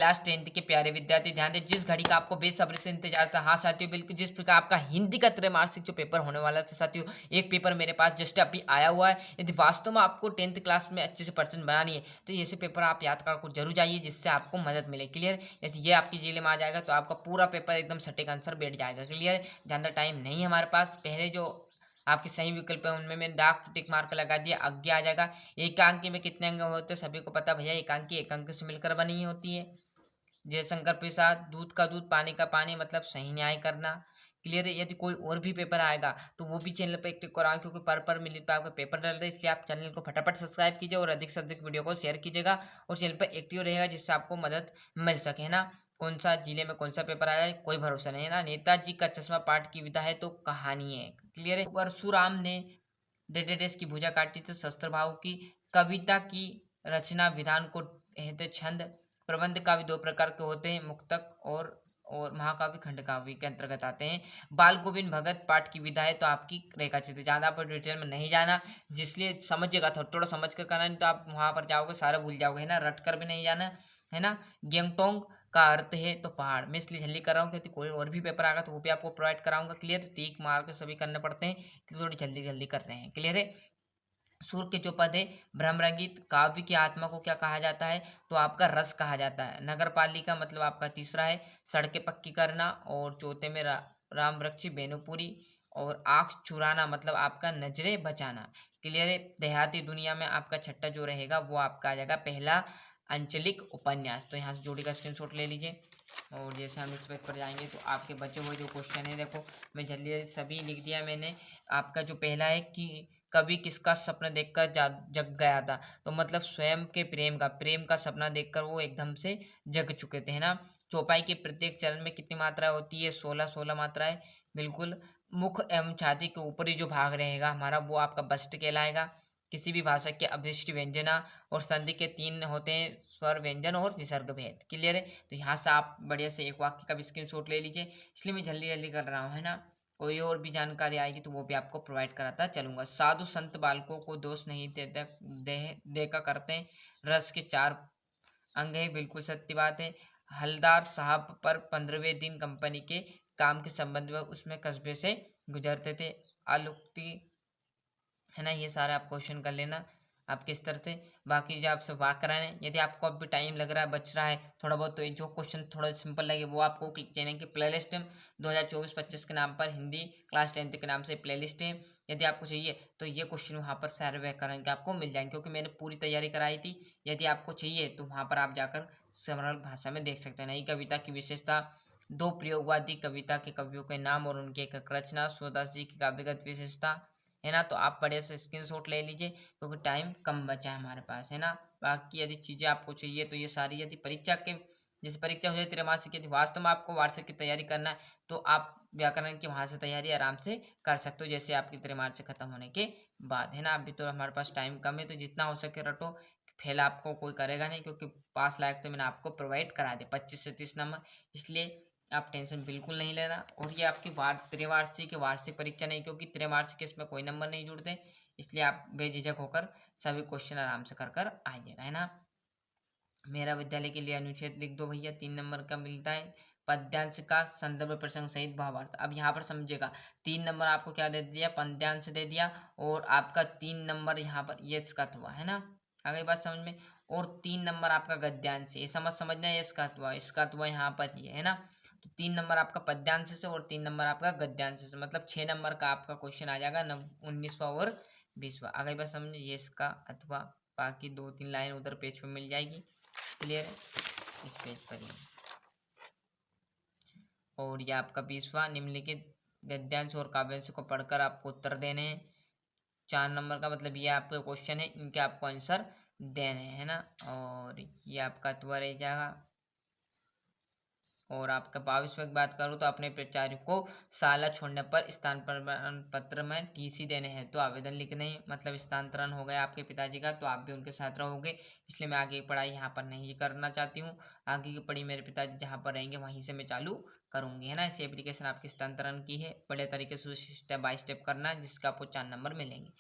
Class 10th के प्यारे विद्यार्थी ध्यान दें, जिस घड़ी का आपको बेसब्री से इंतजार था। हाँ साथियों, बिल्कुल जिस प्रकार आपका हिंदी का त्रैमासिक जो पेपर होने वाला था साथियों, एक पेपर मेरे पास जस्ट अभी आया हुआ है। यदि वास्तव में आपको 10th क्लास में अच्छे से परसेंट बनानी है तो ऐसे पेपर आप याद कर जरूर जाइए, जिससे आपको मदद मिले। क्लियर? यदि ये आपकी जिले में आ जाएगा तो आपका पूरा पेपर एकदम सटीक आंसर बैठ जाएगा। क्लियर? ज़्यादा टाइम नहीं है हमारे पास। पहले जो आपके सही विकल्प है उनमें मैंने डार्क टिक मार्क लगा दिया, आगे आ जाएगा। एकांकी में कितने अंक होते हैं सभी को पता भैया, एकांकी एक अंक से मिलकर बनी होती है। जयशंकर प्रसाद, दूध का दूध पानी का पानी, मतलब सही न्याय करना। क्लियर है? यदि कोई और भी पेपर आएगा तो वो भी चैनल पे एक्टिव कराएं, क्योंकि पर मिनट पे आपका पेपर डल रहा है। इसलिए आप चैनल को फटाफट सब्सक्राइब कीजिए और अधिक से अधिक वीडियो को शेयर कीजिएगा और चैनल पर एक्टिव रहेगा, जिससे आपको मदद मिल सके, है ना। कौन सा जिले में कौन सा पेपर आया है कोई भरोसा नहीं, है ना। नेताजी का चश्मा पाठ की विधा है तो कहानी है। क्लियर है? परशुराम ने डेडेडेस की भुजा काटी थी शस्त्र भाव की। कविता की रचना विधान को कहते छंद। प्रबंध काव्य दो प्रकार के होते हैं, मुक्तक और महाकाव्य खंड काव्य के अंतर्गत आते हैं। बाल गोविंद भगत पाठ की विधा है तो आपकी रेखा चित्र। ज़्यादा पर डिटेल में नहीं जाना, जिसलिए समझिएगा, थोड़ा थोड़ा समझ कर करना, नहीं तो आप वहाँ पर जाओगे सारा भूल जाओगे, है ना। रट कर भी नहीं जाना, है ना। गेंगटोंग का अर्थ है तो पहाड़। मैं इसलिए जल्दी कर रहा हूँ क्योंकि कोई और भी पेपर आएगा तो वो भी आपको प्रोवाइड कराऊंगा। क्लियर? टीक मार्क सभी करने पड़ते हैं, इसलिए थोड़ी जल्दी जल्दी कर रहे हैं। क्लियर है? सुर के जो पद है, भ्रमरंगित काव्य की आत्मा को क्या कहा जाता है तो आपका रस कहा जाता है। नगर पालिका मतलब आपका तीसरा है। सड़कें पक्की करना, और चौथे में राम वृक्षी बेनुपुरी, और आंख चुराना मतलब आपका नजरें बचाना। क्लियर है? देहाती दुनिया में आपका छठा जो रहेगा वो आपका आ जाएगा पहला अंचलिक उपन्यास। तो यहाँ से जोड़ी का स्क्रीनशॉट ले लीजिए। और जैसे हम इस पेज पर जाएंगे तो आपके बचे हुए जो क्वेश्चन है, देखो मैं जल्दी सभी लिख दिया मैंने। आपका जो पहला है कि कभी किसका सपना देखकर जग गया था, तो मतलब स्वयं के प्रेम का सपना देखकर वो एकदम से जग चुके थे, है ना। चौपाई के प्रत्येक चरण में कितनी मात्रा होती है? 16 मात्राएं। बिल्कुल। मुख एवं छाती के ऊपरी जो भाग रहेगा हमारा वो आपका बस्ट कहलाएगा। किसी भी भाषा के अभिष्ट व्यंजना और संधि के तीन होते हैं, स्वर व्यंजन और विसर्ग भेद। क्लियर है? तो यहाँ से आप बढ़िया से एक वाक्य का भी स्क्रीनशॉट ले लीजिए, इसलिए मैं जल्दी जल्दी कर रहा हूँ, है ना। कोई और भी जानकारी आएगी तो वो भी आपको प्रोवाइड कराता चलूंगा। साधु संत बालकों को दोष नहीं देता देखा करते हैं। रस के चार अंग है, बिल्कुल सत्य बात है। हलदार साहब पर 15वें दिन कंपनी के काम के संबंध में उसमें कस्बे से गुजरते थे। आलुक्ति, है ना। ये सारा आप क्वेश्चन कर लेना आपके स्तर से। बाकी जो आपसे वाक कराने, यदि आपको अभी टाइम लग रहा है, बच रहा है थोड़ा बहुत, तो ये जो क्वेश्चन थोड़ा सिंपल लगे वो आपको चैनल की प्लेलिस्ट 2024-25 के नाम पर हिंदी क्लास 10th के नाम से प्लेलिस्ट है। यदि आपको चाहिए तो ये क्वेश्चन वहाँ पर सारे व्याकरण के आपको मिल जाएंगे, क्योंकि मैंने पूरी तैयारी कराई थी। यदि आपको चाहिए तो वहाँ पर आप जाकर सरल भाषा में देख सकते हैं। नई कविता की विशेषता, दो प्रयोगवादी कविता के कवियों के नाम और उनकी एक रचना, सूरदास जी की काव्यगत विशेषता, है ना। तो आप बढ़िया से स्क्रीनशॉट ले लीजिए, क्योंकि टाइम कम बचा है हमारे पास, है ना। बाकी यदि चीज़ें आपको चाहिए तो ये सारी, यदि परीक्षा के जैसे परीक्षा हो जाए त्रैमासिक, यदि वास्तव में आपको वार्षिक की तैयारी करना है तो आप व्याकरण की वहाँ से तैयारी आराम से कर सकते हो, जैसे आपकी त्रैमासिक खत्म होने के बाद, है ना। अभी तो हमारे पास टाइम कम है, तो जितना हो सके रटो। फेल आपको कोई करेगा नहीं, क्योंकि पास लायक तो मैंने आपको प्रोवाइड करा दिया 25 से 30 नंबर, इसलिए आप टेंशन बिल्कुल नहीं लेना। और ये आपकी त्रिवार्षिक वार्षिक परीक्षा नहीं, क्योंकि त्रैमासिक इसमें कोई नंबर नहीं जुड़ते, इसलिए आप बेझिझक होकर सभी क्वेश्चन आराम से कर कर आइएगा, है ना। मेरा विद्यालय के लिए अनुच्छेद लिख दो भैया, 3 नंबर का मिलता है। पद्यांश का संदर्भ प्रसंग सहित भावार्थ। अब यहाँ पर समझिएगा, 3 नंबर आपको क्या दे दिया? पद्यांश दे दिया, और आपका 3 नंबर यहाँ पर ये इसका हुआ, है ना। आ गई बात समझ में? और 3 नंबर आपका गद्यांश, ये समझना है, इसका हुआ यहाँ पर ये, है ना। तो 3 नंबर आपका पद्यांश से और 3 नंबर आपका गद्यांश से, मतलब 6 नंबर का आपका क्वेश्चन आ जाएगा 19वां और 20वां। आ गई बात समझ में? ये इसका अथवा बाकी 2-3 लाइन उधर पेज पे मिल जाएगी। क्लियर है? इस पेज पर ही। और ये आपका 20वां, निम्नलिखित गद्यांश और काव्यांश को पढ़कर आपको उत्तर देने हैं। 4 नंबर का मतलब ये आपके क्वेश्चन है, इनके आपको आंसर देने हैं, है ना। और ये आपका अथवा रह जाएगा। और आपका 22वें की बात करूँ तो अपने प्राचार्य को साला छोड़ने पर स्थान प्रमाण पत्र में टीसी देने हैं तो आवेदन लिखने हैं। मतलब स्थानांतरण हो गया आपके पिताजी का, तो आप भी उनके साथ रहोगे, इसलिए मैं आगे की पढ़ाई यहाँ पर नहीं करना चाहती हूँ। आगे की पढ़ाई मेरे पिताजी जहाँ पर रहेंगे वहीं से मैं चालू करूँगी, है ना। ऐसी एप्लीकेशन आपकी स्थानांतरण की है, बड़े तरीके से स्टेप बाय स्टेप करना है, जिसका आपको 4 नंबर मिलेंगे।